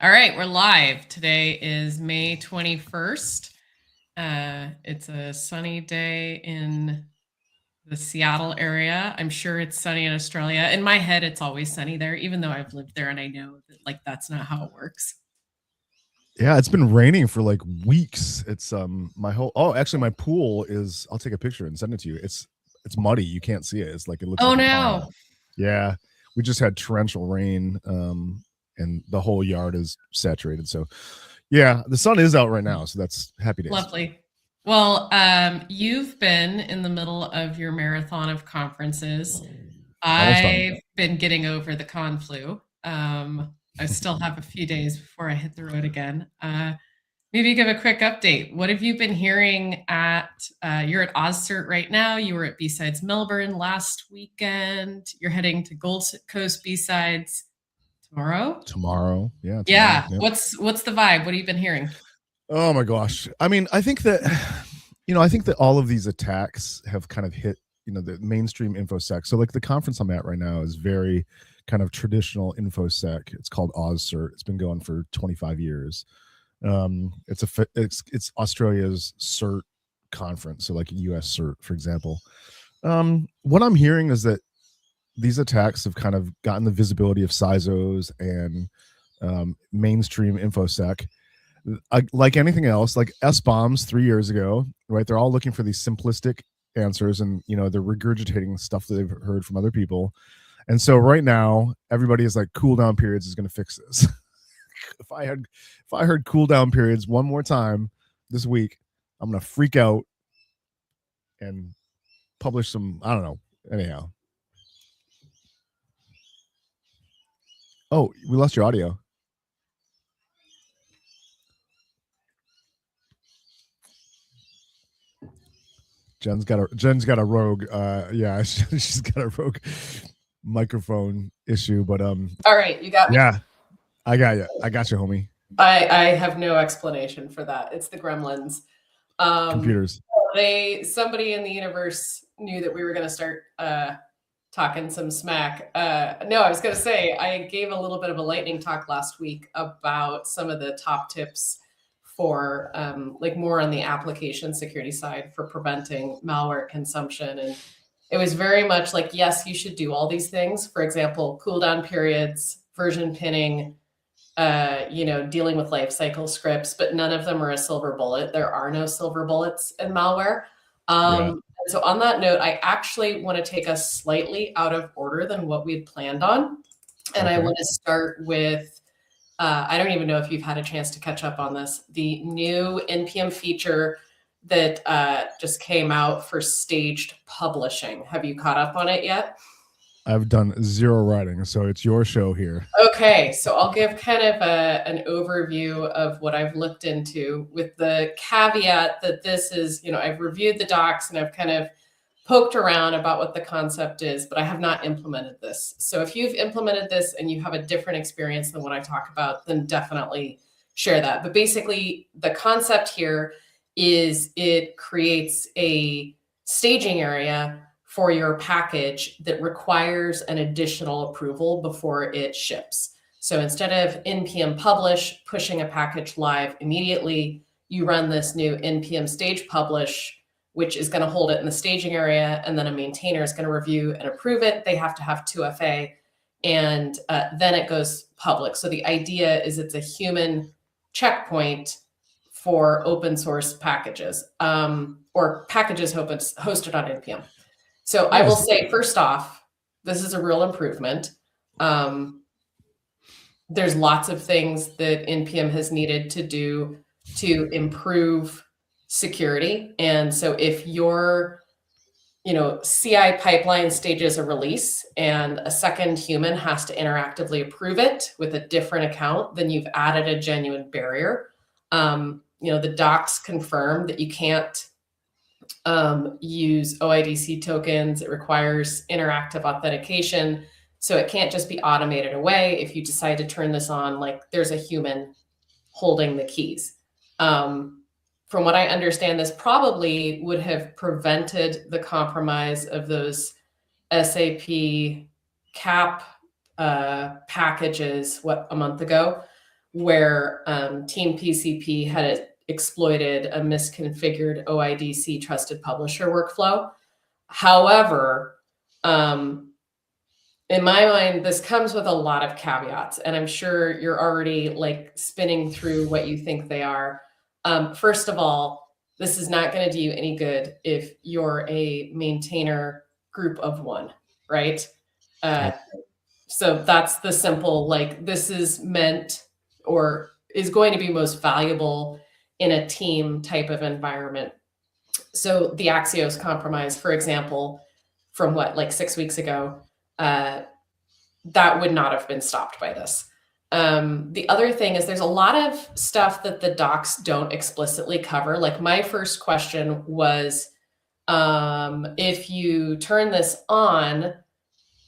All right, we're live. Today is May 21st. It's a sunny day in the Seattle area. I'm sure it's sunny in Australia. In my head, it's always sunny there, even though I've lived there and I know that that's not how it works. Yeah, it's been raining for like weeks. It's actually my pool is, I'll take a picture and send it to you. It's muddy. You can't see it. It's like it looks like a pond. Yeah. We just had torrential rain and the whole yard is saturated. So yeah, the sun is out right now, so that's happy days. Lovely. Well, you've been in the middle of your marathon of conferences. I've been getting over the con flu. I still have a few days before I hit the road again. Maybe give a quick update. What have you been hearing you're at OzCert right now. You were at B-Sides Melbourne last weekend. You're heading to Gold Coast B-Sides tomorrow? Tomorrow. Yeah. Yeah. What's the vibe? What have you been hearing? Oh my gosh. I mean, I think that all of these attacks have kind of hit, the mainstream InfoSec. So like the conference I'm at right now is very kind of traditional InfoSec. It's called OzCert. It's been going for 25 years. It's Australia's CERT conference. So like a US CERT, for example. What I'm hearing is that these attacks have kind of gotten the visibility of CISOs and mainstream InfoSec. Like anything else, like S-bombs 3 years ago, right? They're all looking for these simplistic answers and, they're regurgitating stuff that they've heard from other people. And so right now, everybody is like, cooldown periods is going to fix this. If I heard cooldown periods one more time this week, I'm going to freak out and publish some, I don't know. Anyhow. Oh, we lost your audio. Jen's got a rogue. Yeah, she's got a rogue microphone issue. But all right, you got me. Yeah, I got you. I got you, homie. I have no explanation for that. It's the gremlins. Computers. Somebody in the universe knew that we were going to start talking some smack. No, I was going to say I gave a little bit of a lightning talk last week about some of the top tips for like more on the application security side for preventing malware consumption. And it was very much like, yes, you should do all these things. For example, cooldown periods, version pinning, dealing with lifecycle scripts, but none of them are a silver bullet. There are no silver bullets in malware. So on that note, I actually want to take us slightly out of order than what we'd planned on. And I want to start with, I don't even know if you've had a chance to catch up on this, the new NPM feature that just came out for staged publishing. Have you caught up on it yet? I've done zero writing, so it's your show here. Okay, so I'll give kind of an overview of what I've looked into with the caveat that this is, I've reviewed the docs and I've kind of poked around about what the concept is, but I have not implemented this. So if you've implemented this and you have a different experience than what I talk about, then definitely share that. But basically, the concept here is it creates a staging area for your package that requires an additional approval before it ships. So instead of npm publish, pushing a package live immediately, you run this new npm stage publish, which is going to hold it in the staging area, and then a maintainer is going to review and approve it. They have to have 2FA, and then it goes public. So the idea is it's a human checkpoint for open source packages, or packages hosted on npm. So I will say, first off, this is a real improvement. There's lots of things that NPM has needed to do to improve security. And so if your CI pipeline stages a release and a second human has to interactively approve it with a different account, then you've added a genuine barrier. The docs confirm that you can't use OIDC tokens. It requires interactive authentication. So it can't just be automated away. If you decide to turn this on, like there's a human holding the keys. From what I understand, this probably would have prevented the compromise of those SAP CAP packages, a month ago, where Team PCP had exploited a misconfigured OIDC trusted publisher workflow. However, in my mind, this comes with a lot of caveats, and I'm sure you're already like spinning through what you think they are. First of all, this is not going to do you any good if you're a maintainer group of one, right? So that's the simple, like, this is meant or is going to be most valuable in a team type of environment. So the Axios compromise, for example, from what, like 6 weeks ago, that would not have been stopped by this. The other thing is there's a lot of stuff that the docs don't explicitly cover. Like my first question was, if you turn this on,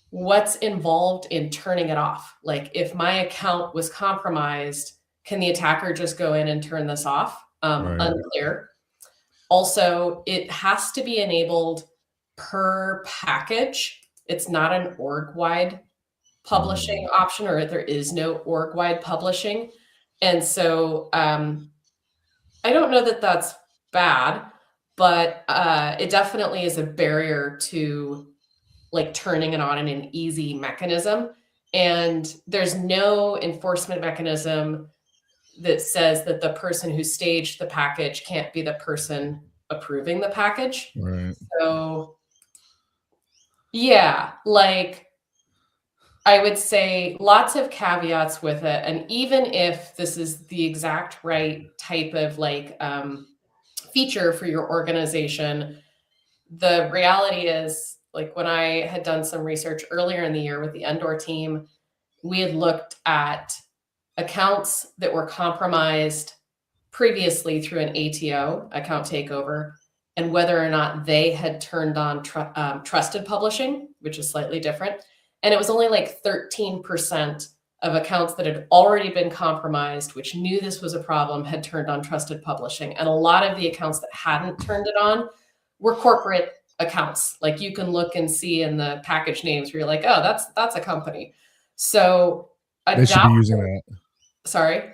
what's involved in turning it off? Like if my account was compromised, can the attacker just go in and turn this off? Right. Unclear. Also, it has to be enabled per package. It's not an org-wide publishing option, or there is no org-wide publishing. And so I don't know that that's bad, but it definitely is a barrier to like turning it on in an easy mechanism. And there's no enforcement mechanism that says that the person who staged the package can't be the person approving the package. Right. So yeah, like I would say lots of caveats with it. And even if this is the exact right type of like feature for your organization, the reality is, like when I had done some research earlier in the year with the Endor team, we had looked at accounts that were compromised previously through an ATO, account takeover, and whether or not they had turned on trusted publishing, which is slightly different. And it was only like 13% of accounts that had already been compromised, which knew this was a problem, had turned on trusted publishing. And a lot of the accounts that hadn't turned it on were corporate accounts. Like you can look and see in the package names where you're like, oh, that's a company. So they should be using that. Sorry?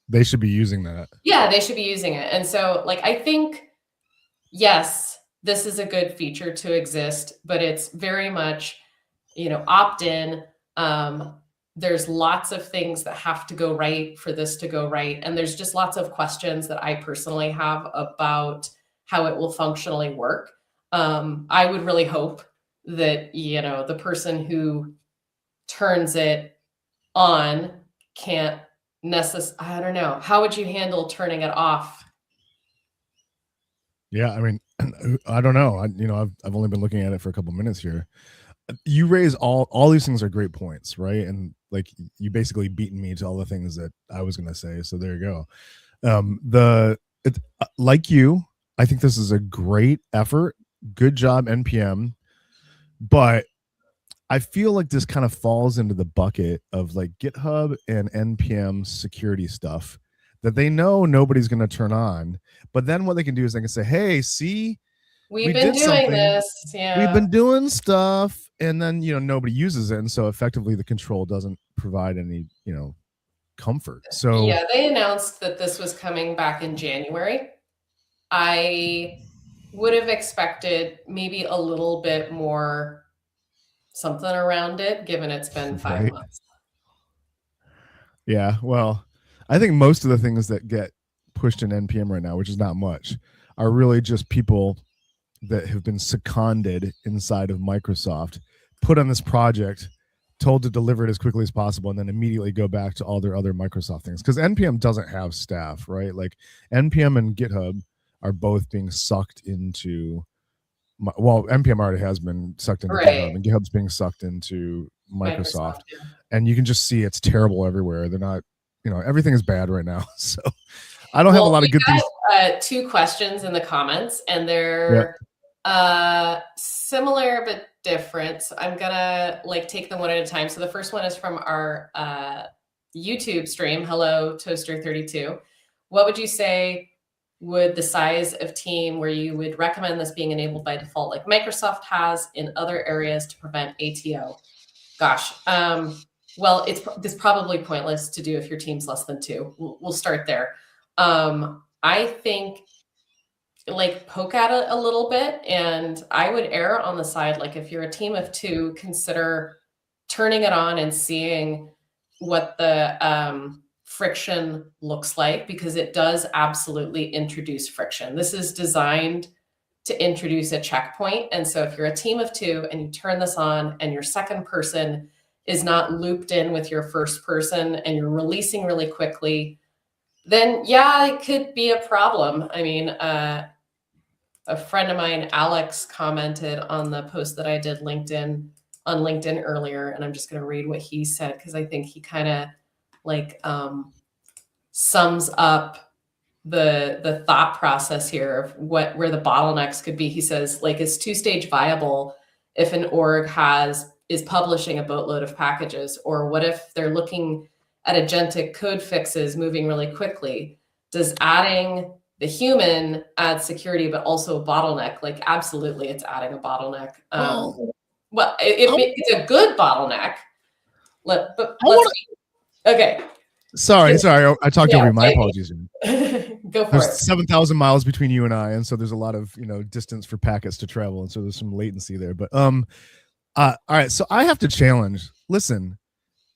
They should be using that. Yeah, they should be using it. And so like, I think, yes, this is a good feature to exist, but it's very much, opt-in. There's lots of things that have to go right for this to go right. And there's just lots of questions that I personally have about how it will functionally work. I would really hope that, the person who turns it on can't I don't know. How would you handle turning it off? Yeah, I mean, I don't know. I've only been looking at it for a couple minutes here. You raise all these things are great points, right? And like you basically beaten me to all the things that I was going to say. So there you go. Like you, I think this is a great effort. Good job, NPM. But I feel like this kind of falls into the bucket of like GitHub and NPM security stuff that they know nobody's going to turn on. But then what they can do is they can say, hey, see, we've been doing this. Yeah. We've been doing stuff. And then, nobody uses it. And so effectively the control doesn't provide any, comfort. So yeah, they announced that this was coming back in January. I would have expected maybe a little bit more something around it, given it's been 5 months. Yeah, well, I think most of the things that get pushed in NPM right now, which is not much, are really just people that have been seconded inside of Microsoft, put on this project, told to deliver it as quickly as possible, and then immediately go back to all their other Microsoft things. Because NPM doesn't have staff, right? Like NPM and GitHub are both being sucked into, NPM already has been sucked into GitHub, and GitHub's being sucked into Microsoft. Yeah. And you can just see it's terrible everywhere. They're not, everything is bad right now. So I don't have a lot of good things. 2 questions in the comments, and they're similar but different. So I'm gonna take them one at a time. So the first one is from our YouTube stream. Hello, Toaster32. What would you say would the size of team where you would recommend this being enabled by default, like Microsoft has in other areas to prevent ATO? Gosh, well, it's probably pointless to do if your team's less than 2. We'll start there. I think like poke at it a little bit, and I would err on the side, like if you're a team of 2, consider turning it on and seeing what the friction looks like, because it does absolutely introduce friction. This is designed to introduce a checkpoint. And so if you're a team of 2 and you turn this on and your second person is not looped in with your first person and you're releasing really quickly, then yeah, it could be a problem. I mean, a friend of mine, Alex, commented on the post that I did on LinkedIn earlier, and I'm just going to read what he said because I think he kind of like sums up the thought process here of where the bottlenecks could be. He says, like, is 2-stage viable if an org is publishing a boatload of packages? Or what if they're looking at agentic code fixes moving really quickly? Does adding the human add security, but also a bottleneck? Like, absolutely, it's adding a bottleneck. Well, it's a good bottleneck. Okay. Sorry, I talked over you. My apologies. Go for there's it. 7,000 miles between you and I, and so there's a lot of distance for packets to travel, and so there's some latency there. But all right, so I have to challenge. Listen,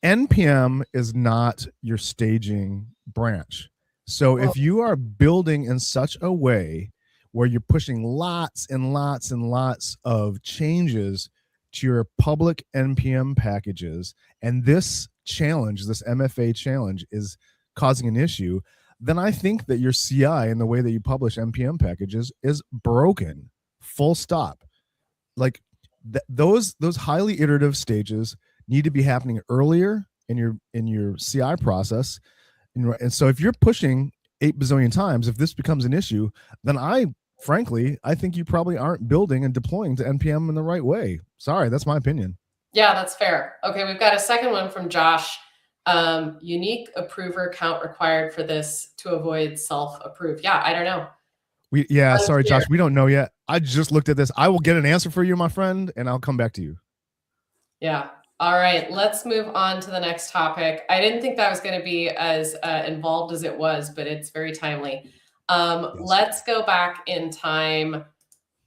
NPM is not your staging branch. So if you are building in such a way where you're pushing lots and lots and lots of changes to your public NPM packages, and this challenge, this MFA challenge, is causing an issue, then I think that your CI and the way that you publish NPM packages is broken. Full stop. Like those highly iterative stages need to be happening earlier in your CI process. And so if you're pushing 8 bazillion times, if this becomes an issue, then frankly, I think you probably aren't building and deploying to NPM in the right way. Sorry, that's my opinion. Yeah, that's fair. Okay, we've got a second one from Josh. Unique approver count required for this to avoid self-approve. Yeah, I don't know. Sorry, Josh, we don't know yet. I just looked at this. I will get an answer for you, my friend, and I'll come back to you. Yeah. All right, let's move on to the next topic. I didn't think that was going to be as involved as it was, but it's very timely. Yes. Let's go back in time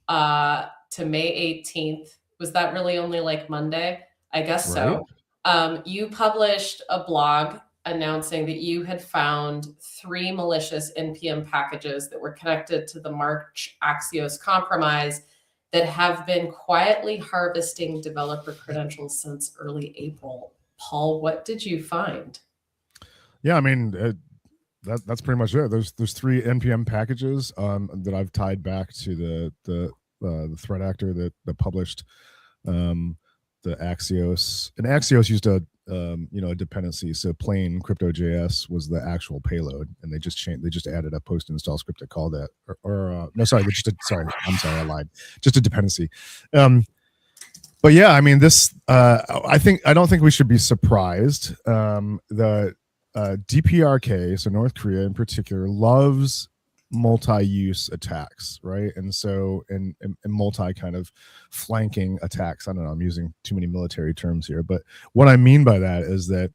to May 18th. Was that really only like Monday? I guess right. So. You published a blog announcing that you had found 3 malicious NPM packages that were connected to the March Axios compromise that have been quietly harvesting developer credentials since early April. Paul, what did you find? Yeah, I mean, that's pretty much it. There's 3 NPM packages that I've tied back to the threat actor that published the Axios. And Axios used a dependency. So plain crypto.js was the actual payload, and they just added a post install script that called that. I lied. Just a dependency. But yeah, I mean, this. I don't think we should be surprised. The DPRK, so North Korea in particular, loves multi-use attacks, right? And so and multi kind of flanking attacks. I don't know, I'm using too many military terms here, but what I mean by that is that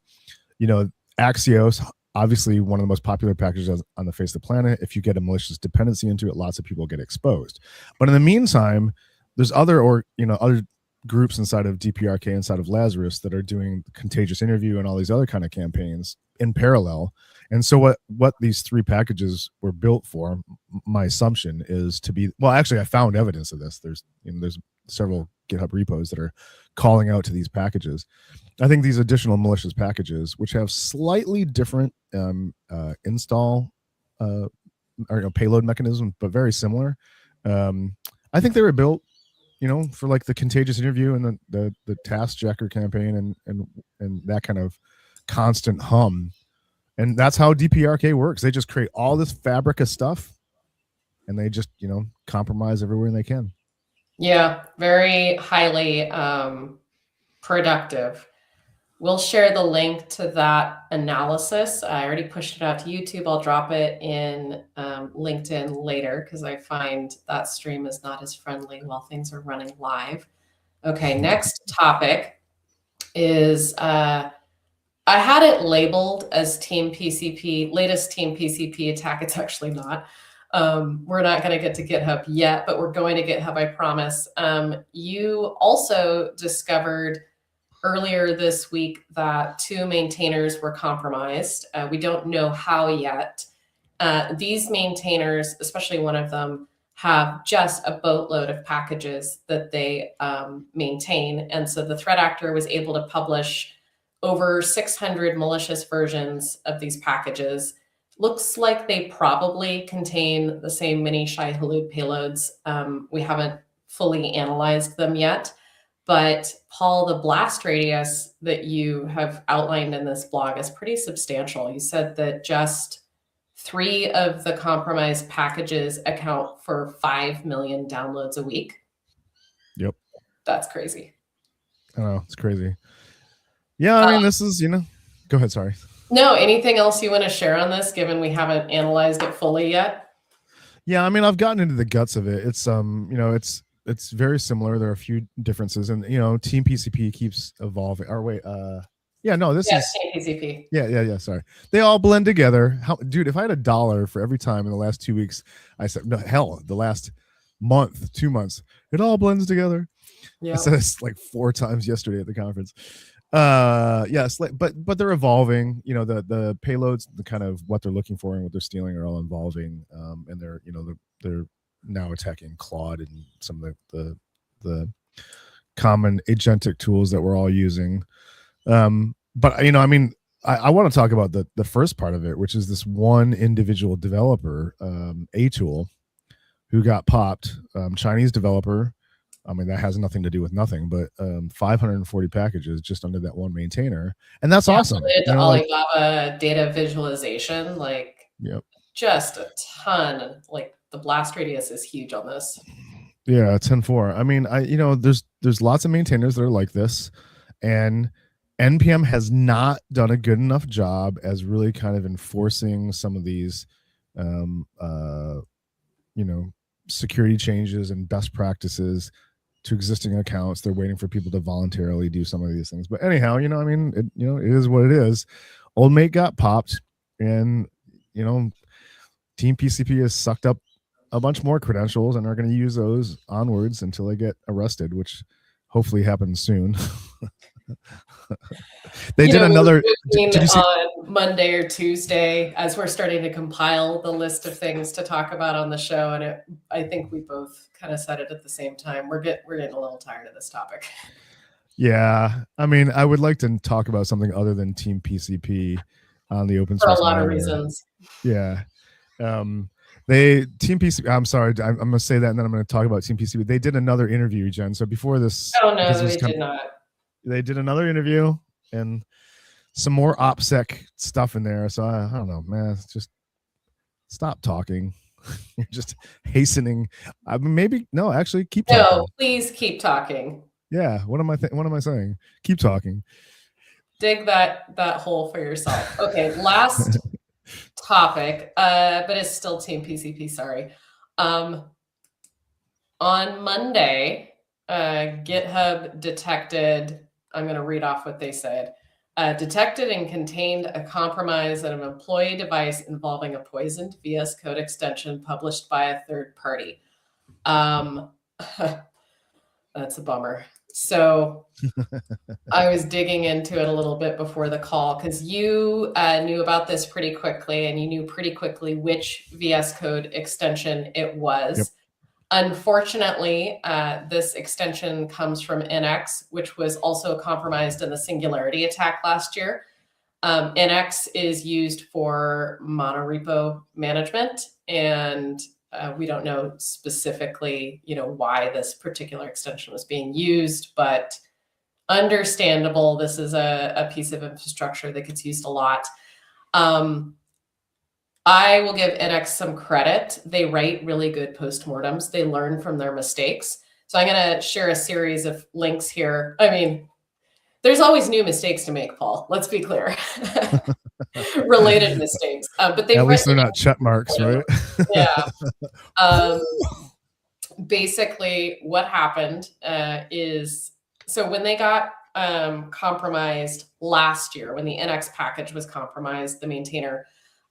Axios, obviously one of the most popular packages on the face of the planet. If you get a malicious dependency into it, lots of people get exposed. But in the meantime, there's other groups inside of DPRK, inside of Lazarus, that are doing contagious interview and all these other kind of campaigns in parallel. And so what these 3 packages were built for, my assumption is to be, well, actually I found evidence of this. There's several GitHub repos that are calling out to these packages. I think these additional malicious packages, which have slightly different install or payload mechanism, but very similar. I think they were built, for like the contagious interview and the task jacker campaign and that kind of constant hum. And that's how DPRK works. They just create all this fabric of stuff, and they just, compromise everywhere they can. Yeah, very highly productive. We'll share the link to that analysis. I already pushed it out to YouTube. I'll drop it in LinkedIn later because I find that stream is not as friendly while things are running live. Okay, next topic is I had it labeled as Team PCP, latest Team PCP attack. It's actually not. We're not going to get to GitHub yet, but we're going to GitHub, I promise. You also discovered earlier this week that 2 maintainers were compromised. We don't know how yet. These maintainers, especially one of them, have just a boatload of packages that they maintain. And so the threat actor was able to publish over 600 malicious versions of these packages. Looks like they probably contain the same mini Shai-Hulud payloads. We haven't fully analyzed them yet. But Paul, the blast radius that you have outlined in this blog is pretty substantial. You said that just 3 of the compromised packages account for 5 million downloads a week. Yep. That's crazy. I know, it's crazy. Yeah, I mean, this is, go ahead, sorry. No, anything else you want to share on this, given we haven't analyzed it fully yet? Yeah, I mean, I've gotten into the guts of it. It's it's very similar. There are a few differences, and Team PCP keeps evolving. Or wait, this is Team PCP. Yeah. Sorry, they all blend together. Dude, if I had $1 for every time in the last 2 weeks, I said, no, hell, the last month, 2 months, it all blends together. Yeah, I said this like 4 times yesterday at the conference. Yes, but they're evolving. The payloads, the kind of what they're looking for and what they're stealing are all evolving. And they're now attacking Claude and some of the common agentic tools that we're all using. But I mean, I want to talk about the first part of it, which is this one individual developer, a tool, who got popped, Chinese developer. I mean, that has nothing to do with nothing, but 540 packages just under that one maintainer. And that's awesome. Alibaba data visualization, yep. Just a ton. Like the blast radius is huge on this. Yeah, 10.4. I mean, there's lots of maintainers that are like this, and NPM has not done a good enough job as really kind of enforcing some of these, security changes and best practices to existing accounts. They're waiting for people to voluntarily do some of these things. But anyhow, it is what it is. Old mate got popped, and Team PCP has sucked up a bunch more credentials and are going to use those onwards until they get arrested, which hopefully happens soon. They did another on Monday or Tuesday as we're starting to compile the list of things to talk about on the show, and I think we both kind of said it at the same time. We're getting a little tired of this topic. Yeah, I mean, I would like to talk about something other than Team PCP on the open source. For a lot of reasons. Yeah. Team PCP, I'm sorry, I'm going to say that, and then I'm going to talk about Team PCP. They did another interview, Jen. So before this, oh no, they did not. They did another interview and some more OPSEC stuff in there. So I don't know, man. Just stop talking. You're just hastening. I mean, maybe no. Actually, keep talking. No, please keep talking. Yeah. What am I saying? Keep talking. Dig that hole for yourself. Okay. Last topic, but it's still Team PCP. Sorry. On Monday, GitHub detected. I'm going to read off what they said. Detected and contained a compromise on an employee device involving a poisoned VS Code extension published by a third party. That's a bummer. So I was digging into it a little bit before the call because you knew about this pretty quickly, and you knew pretty quickly which VS Code extension it was. Yep. Unfortunately, this extension comes from NX, which was also compromised in the Singularity attack last year. NX is used for monorepo management, and we don't know specifically, why this particular extension was being used, but understandable. This is a piece of infrastructure that gets used a lot. I will give NX some credit. They write really good postmortems. They learn from their mistakes. So I'm going to share a series of links here. I mean, there's always new mistakes to make, Paul. Let's be clear. Related mistakes. But they at least they're not check marks, right? Yeah. Basically, what happened is, so when they got compromised last year when the NX package was compromised, the maintainer,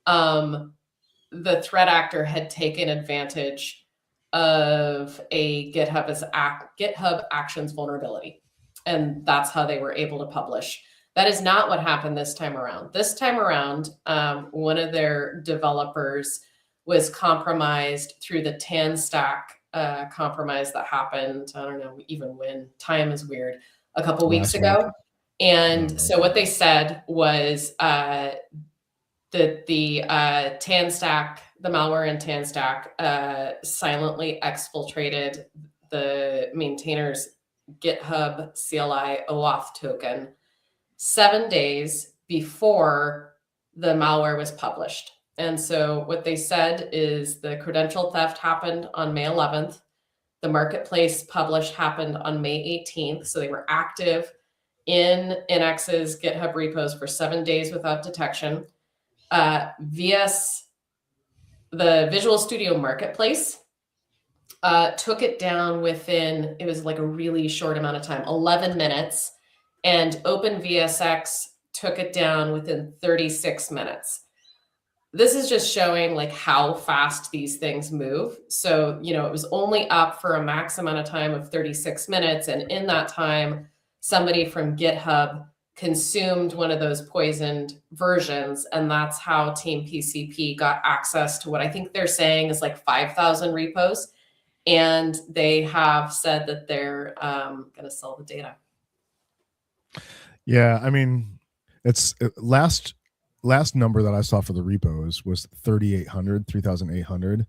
the threat actor had taken advantage of a GitHub Actions vulnerability. And that's how they were able to publish. That is not what happened this time around. This time around, one of their developers was compromised through the TanStack compromise that happened. I don't know even when. Time is weird. A couple weeks ago. And so what they said was that the TanStack, the malware in TanStack, silently exfiltrated the maintainer's GitHub CLI OAuth token 7 days before the malware was published. And so what they said is the credential theft happened on May 11th. The marketplace publish happened on May 18th. So they were active in NX's GitHub repos for 7 days without detection. VS, the Visual Studio Marketplace, took it down within, it was like a really short amount of time, 11 minutes. And OpenVSX took it down within 36 minutes. This is just showing like how fast these things move. So, you know, it was only up for a max amount of time of 36 minutes. And in that time, somebody from GitHub consumed one of those poisoned versions. And that's how Team PCP got access to what I think they're saying is like 5,000 repos. And they have said that they're going to sell the data. Yeah, I mean, it's last number that I saw for the repos was 3,800.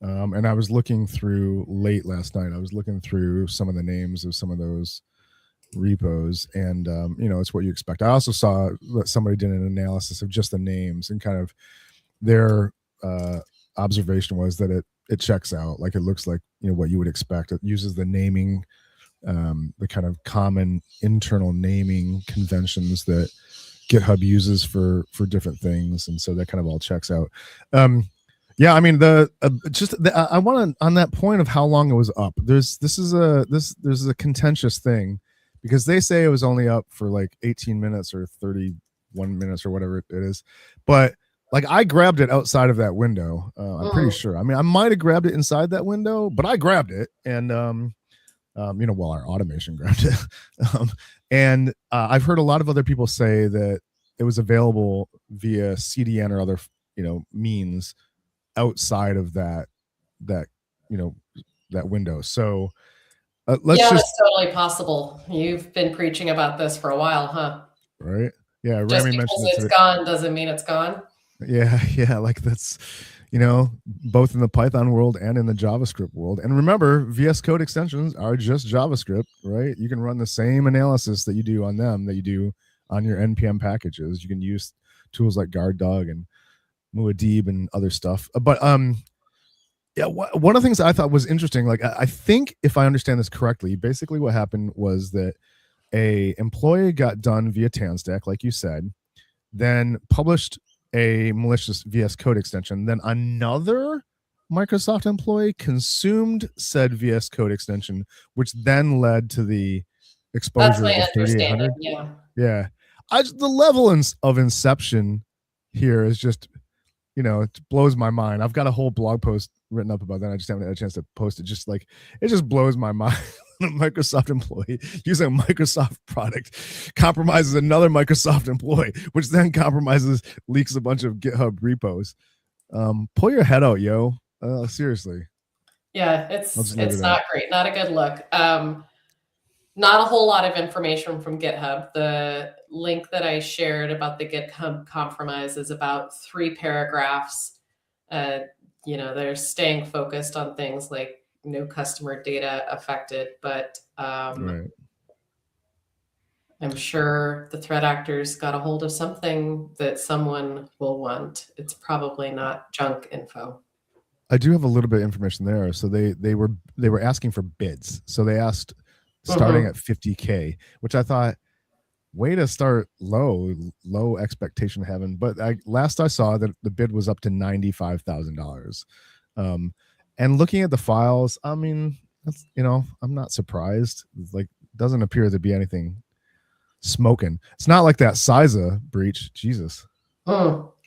And I was looking through late last night. I was looking through some of the names of some of those repos, and you know, it's what you expect. I also saw that somebody did an analysis of just the names, and kind of their observation was that it checks out. Like, it looks like, you know, what you would expect. It uses the naming, the kind of common internal naming conventions that GitHub uses for different things, and so that kind of all checks out. Yeah, I mean, I want to, on that point of how long it was up. There's a contentious thing, because they say it was only up for like 18 minutes or 31 minutes or whatever it is, but like, I grabbed it outside of that window. I'm pretty sure. I mean, I might have grabbed it inside that window, but I grabbed it, and you know, while our automation grabbed it. And I've heard a lot of other people say that it was available via CDN or other, you know, means outside of that, you know, that window. So that's totally possible. You've been preaching about this for a while, huh? Right. Yeah. Just Rami because mentioned it's gone doesn't mean it's gone. Yeah. Like, that's, you know, both in the Python world and in the JavaScript world. And remember, VS Code extensions are just JavaScript, right? You can run the same analysis that you do on them that you do on your NPM packages. You can use tools like GuardDog and Muad'Dib and other stuff. But yeah, one of the things I thought was interesting, like, I think if I understand this correctly, basically what happened was that a employee got done via TanStack, like you said, then published a malicious VS Code extension. Then another Microsoft employee consumed said VS Code extension, which then led to the exposure That's my of 3,800. Yeah. The level of inception here is just, you know, it blows my mind. I've got a whole blog post written up about that. I just haven't had a chance to post it. Just like, it just blows my mind. A Microsoft employee using a Microsoft product compromises another Microsoft employee, which then leaks a bunch of GitHub repos. Pull your head out, yo. Seriously. Yeah, it's not great. Not a good look. Not a whole lot of information from GitHub. The link that I shared about the GitHub compromise is about 3 paragraphs. You know, they're staying focused on things like no customer data affected, but right. I'm sure the threat actors got a hold of something that someone will want. It's probably not junk info. I do have a little bit of information there. So they were asking for bids. So they asked starting at 50K, which I thought, way to start low expectation having. But last I saw that the bid was up to $95,000. And looking at the files, I mean, that's, you know, I'm not surprised. It's like, doesn't appear to be anything smoking. It's not like that CISA breach. Jesus.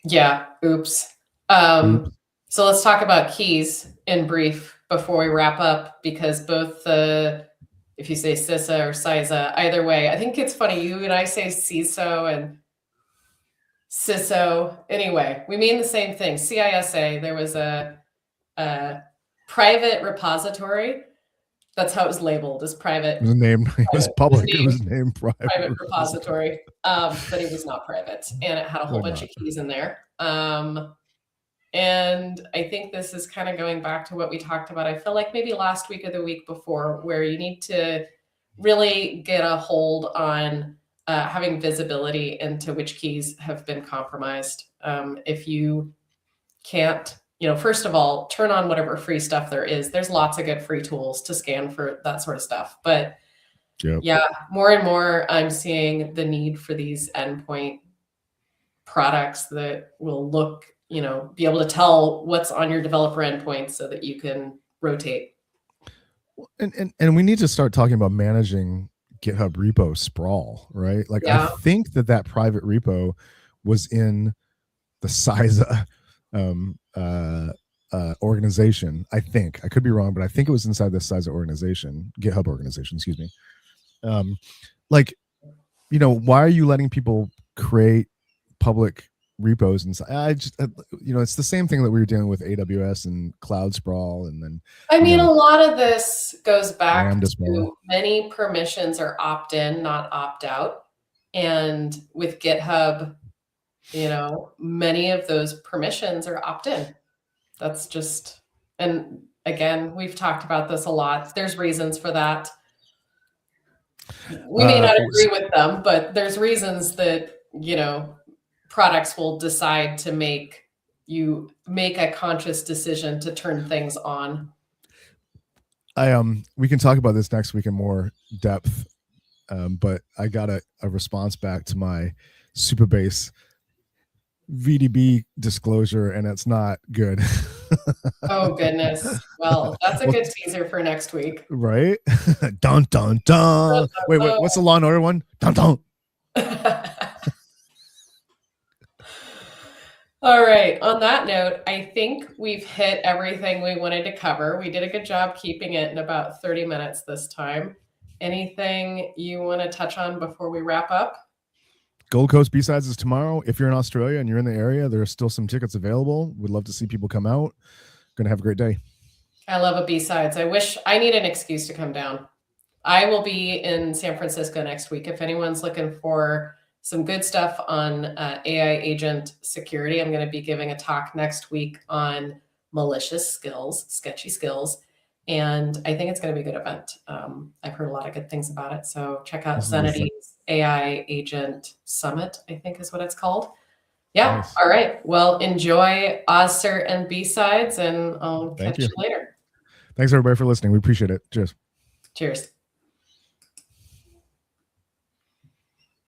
Yeah. Oops. So let's talk about keys in brief before we wrap up, because both if you say CISA or CISA, either way, I think it's funny. You and I say CISO and CISO. Anyway, we mean the same thing. CISA, there was a private repository. That's how it was labeled, as private. It was named, it was public. It was named private repository, but it was not private. And it had a whole bunch of keys in there. And I think this is kind of going back to what we talked about. I feel like maybe last week or the week before, where you need to really get a hold on having visibility into which keys have been compromised. If you can't, first of all, turn on whatever free stuff there is. There's lots of good free tools to scan for that sort of stuff. But yeah, more and more I'm seeing the need for these endpoint products that will look, be able to tell what's on your developer endpoint so that you can rotate. And we need to start talking about managing GitHub repo sprawl, right? Like, I think that private repo was in the CISA organization. I think, I could be wrong, but I think it was inside the CISA organization, GitHub organization, excuse me. Like, why are you letting people create public repos? And I just, it's the same thing that we were dealing with AWS and cloud sprawl. And then, a lot of this goes back to many permissions are opt-in, not opt-out. And with GitHub, many of those permissions are opt-in. That's just, and again, we've talked about this a lot. There's reasons for that. We may not agree with them, but there's reasons that, products will decide to make a conscious decision to turn things on. We can talk about this next week in more depth, but I got a response back to my Supabase VDB disclosure, and it's not good. Oh goodness. Well, that's a good teaser for next week. Right? Dun dun dun. Wait, what's the Law and Order one? Dun dun. All right. On that note, I think we've hit everything we wanted to cover. We did a good job keeping it in about 30 minutes this time. Anything you want to touch on before we wrap up? Gold Coast B-Sides is tomorrow. If you're in Australia and you're in the area, there are still some tickets available. We'd love to see people come out. Going to have a great day. I love a B-Sides. I need an excuse to come down. I will be in San Francisco next week. If anyone's looking for some good stuff on AI agent security, I'm going to be giving a talk next week on malicious skills, sketchy skills. And I think it's going to be a good event. I've heard a lot of good things about it. So check out Zenity's AI Agent Summit, I think is what it's called. Yeah. Nice. All right. Well, enjoy OzCert and B-Sides, and I'll catch you later. Thanks, everybody, for listening. We appreciate it. Cheers. Cheers.